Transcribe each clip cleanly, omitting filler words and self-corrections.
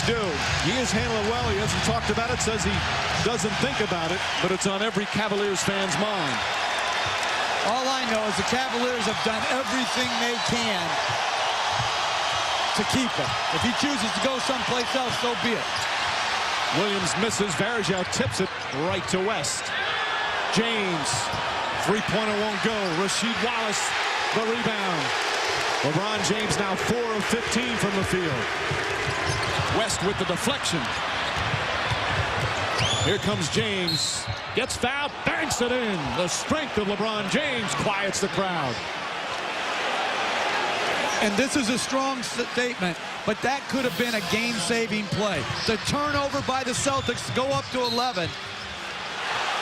do. He is handling well. He hasn't talked about it, says he doesn't think about it, but it's on every Cavaliers fan's mind. All I know is the Cavaliers have done everything they can to keep him. If he chooses to go someplace else, so be it. Williams misses. Varejao tips it right to West. James, three-pointer won't go. Rasheed Wallace, the rebound. LeBron James now 4 of 15 from the field. West with the deflection. Here comes James. Gets fouled, banks it in. The strength of LeBron James quiets the crowd. And this is a strong statement, but that could have been a game-saving play. The turnover by the Celtics to go up to 11.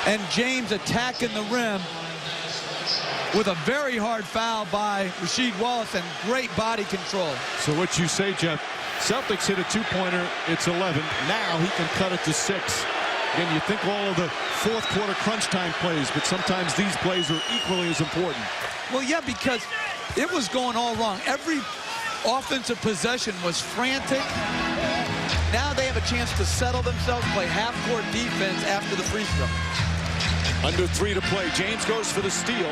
And James attacking the rim with a very hard foul by Rasheed Wallace and great body control. So what you say, Jeff, Celtics hit a two-pointer, it's 11. Now he can cut it to 6. Again, you think all of the fourth quarter crunch time plays, but sometimes these plays are equally as important. Well, yeah, because it was going all wrong. Every offensive possession was frantic. Now they have a chance to settle themselves, play half-court defense after the free throw. Under 3 to play. James goes for the steal.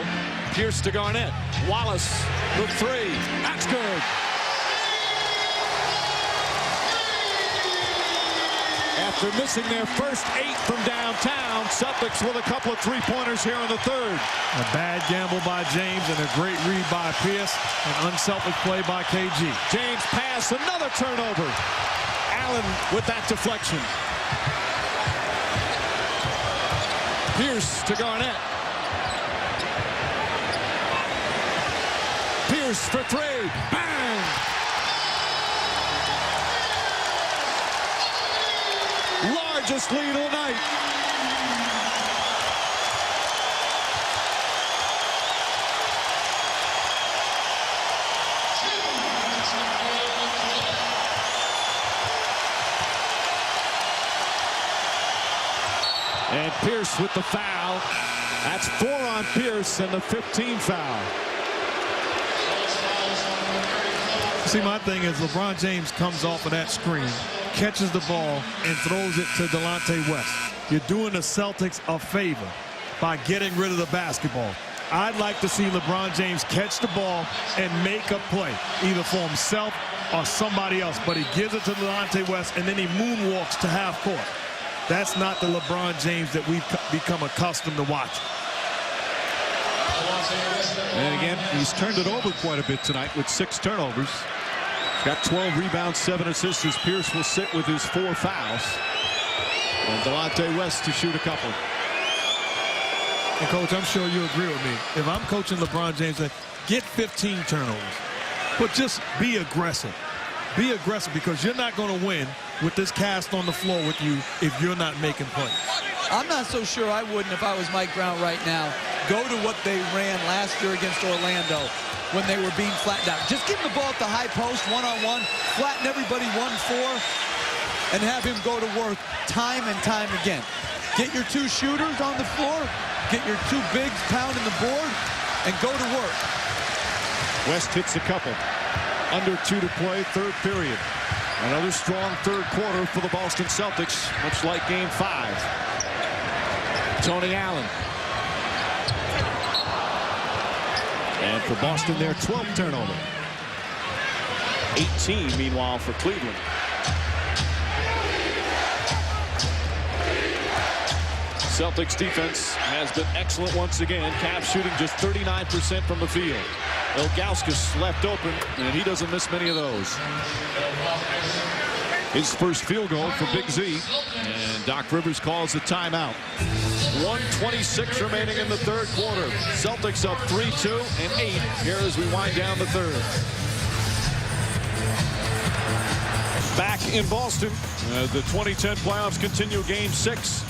Pierce to Garnett. Wallace, the 3. That's good. After missing their first 8 from downtown, Celtics with a couple of three-pointers here in the third. A bad gamble by James and a great read by Pierce. An unselfish play by KG. James pass, another turnover. Allen with that deflection. Pierce to Garnett. Pierce for 3. Bang! Largest lead of the night. And Pierce with the foul. That's 4 on Pierce and the 15 foul. See, my thing is LeBron James comes off of that screen, catches the ball, and throws it to Delonte West. You're doing the Celtics a favor by getting rid of the basketball. I'd like to see LeBron James catch the ball and make a play, either for himself or somebody else. But he gives it to Delonte West, and then he moonwalks to half court. That's not the LeBron James that we've become accustomed to watching. And again, he's turned it over quite a bit tonight with 6 turnovers. Got 12 rebounds, 7 assists as Pierce will sit with his 4 fouls. And Delonte West to shoot a couple. And, Coach, I'm sure you agree with me. If I'm coaching LeBron James, get 15 turnovers. But just be aggressive. Be aggressive because you're not going to win with this cast on the floor with you if you're not making plays. I'm not so sure I wouldn't if I was Mike Brown right now. Go to what they ran last year against Orlando when they were being flattened out. Just give him the ball at the high post, one-on-one, flatten everybody 1-4, and have him go to work time and time again. Get your 2 shooters on the floor, get your 2 bigs pounding the board, and go to work. West hits a couple. Under 2 to play, third period. Another strong third quarter for the Boston Celtics, much like Game 5. Tony Allen. And for Boston, their 12th turnover. 18, meanwhile, for Cleveland. Celtics defense has been excellent once again. Cavs shooting just 39% from the field. Ilgauskas left open, and he doesn't miss many of those. His first field goal for Big Z, and Doc Rivers calls the timeout. 1:26 remaining in the third quarter. Celtics up 3-2 and 8 here as we wind down the third. Back in Boston, the 2010 playoffs continue. Game 6.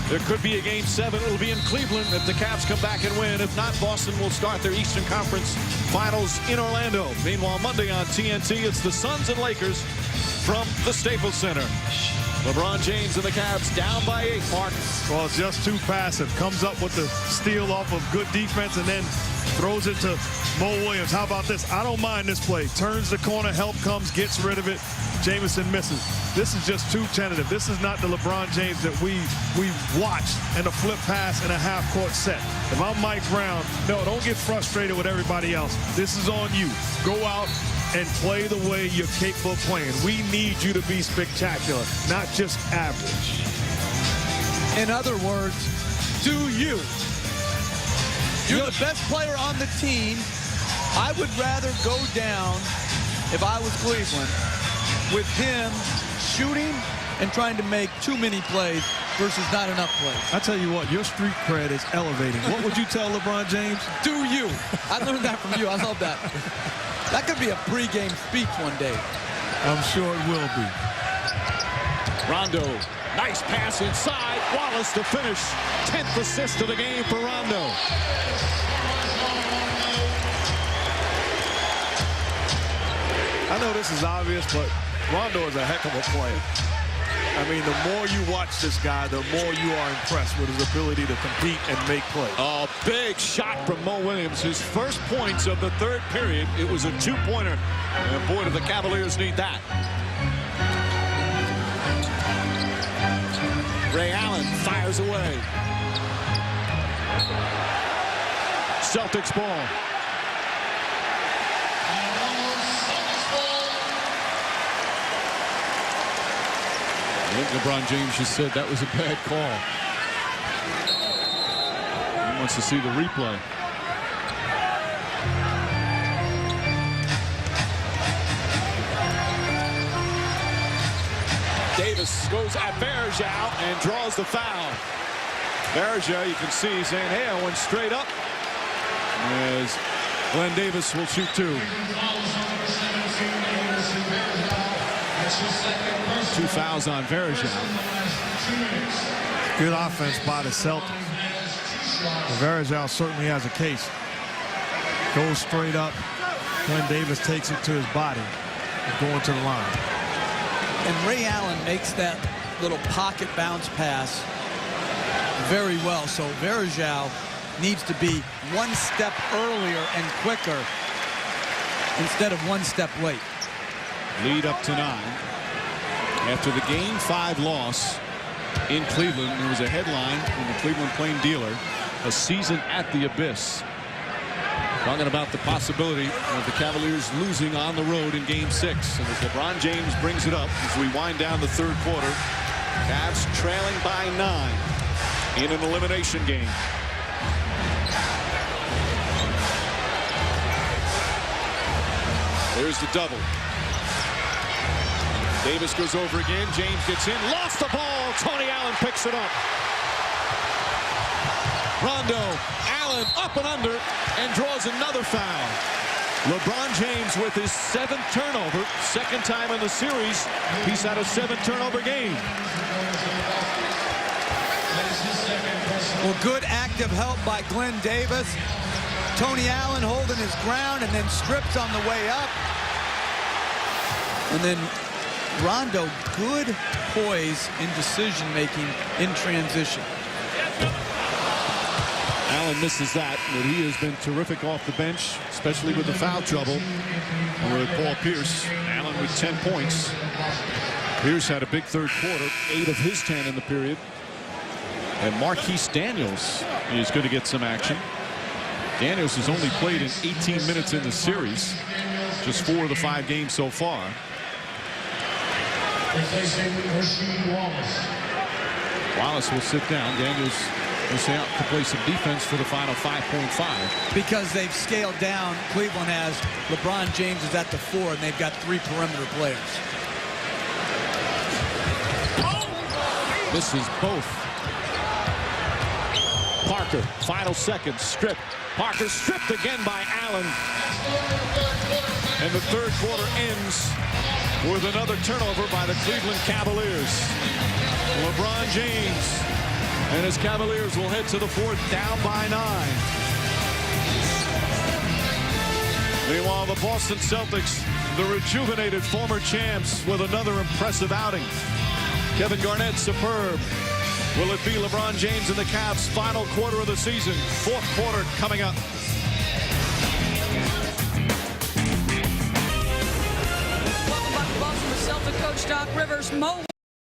There could be a Game 7. It'll be in Cleveland if the Cavs come back and win. If not, Boston will start their Eastern Conference Finals in Orlando. Meanwhile, Monday on TNT, it's the Suns and Lakers from the Staples Center. LeBron James and the Cavs down by 8, Mark. Well, it's just too passive. Comes up with the steal off of good defense and then throws it to Mo Williams. How about this? I don't mind this play. Turns the corner, help comes, gets rid of it. Jamison misses. This is just too tentative. This is not the LeBron James that we watched in a flip pass in a half-court set. If I'm Mike Brown, no, don't get frustrated with everybody else. This is on you. Go out and play the way you're capable of playing. We need you to be spectacular, not just average. In other words, do you. You're the best player on the team. I would rather go down, if I was Cleveland, with him shooting and trying to make too many plays versus not enough plays. I tell you what, your street cred is elevating. What would you tell LeBron James? Do you. I learned that from you. I love that. That could be a pregame speech one day. I'm sure it will be. Rondo, nice pass inside. Wallace to finish. 10th assist of the game for Rondo. I know this is obvious, but Rondo is a heck of a player. I mean, the more you watch this guy, the more you are impressed with his ability to compete and make plays. A big shot from Mo Williams. His first points of the third period. It was a two-pointer. And boy, do the Cavaliers need that. Ray Allen fires away. Celtics ball. I think LeBron James just said that was a bad call. He wants to see the replay. Davis goes at Varejao and draws the foul. Varejao, you can see, saying, hey, I went straight up. As Glenn Davis will shoot two. Two fouls on Varejao. Good offense by the Celtics. Varejao certainly has a case. Goes straight up. Glenn Davis takes it to his body. Going to the line. And Ray Allen makes that little pocket bounce pass very well. So Varejao needs to be one step earlier and quicker instead of one step late. Lead up to 9. After the Game 5 loss in Cleveland, there was a headline in the Cleveland Plain Dealer, a season at the abyss. Talking about the possibility of the Cavaliers losing on the road in Game 6. And as LeBron James brings it up as we wind down the third quarter, Cavs trailing by 9 in an elimination game. There's the double. Davis goes over again. James gets in. Lost the ball. Tony Allen picks it up. Rondo. Allen up and under and draws another foul. LeBron James with his 7th turnover. Second time in the series. He's had a 7-turnover game. Well, good active help by Glenn Davis. Tony Allen holding his ground and then strips on the way up. And then Rondo, good poise in decision-making in transition. Allen misses that, but he has been terrific off the bench, especially with the foul trouble with Paul Pierce. Allen with 10 points. Pierce had a big third quarter, 8 of his 10 in the period. And Marquise Daniels is going to get some action. Daniels has only played in 18 minutes in the series, just 4 of the 5 games so far. Wallace will sit down. Daniels will stay out to play some defense for the final 5.5. Because they've scaled down, Cleveland has LeBron James is at the 4, and they've got 3 perimeter players. Misses both. Parker, final seconds, stripped. Parker stripped again by Allen. And the third quarter ends with another turnover by the Cleveland Cavaliers. LeBron James and his Cavaliers will head to the 4th, down by 9. Meanwhile, the Boston Celtics, the rejuvenated former champs, with another impressive outing. Kevin Garnett, superb. Will it be LeBron James and the Cavs' final quarter of the season? 4th quarter coming up. Celtic coach Doc Rivers. Mo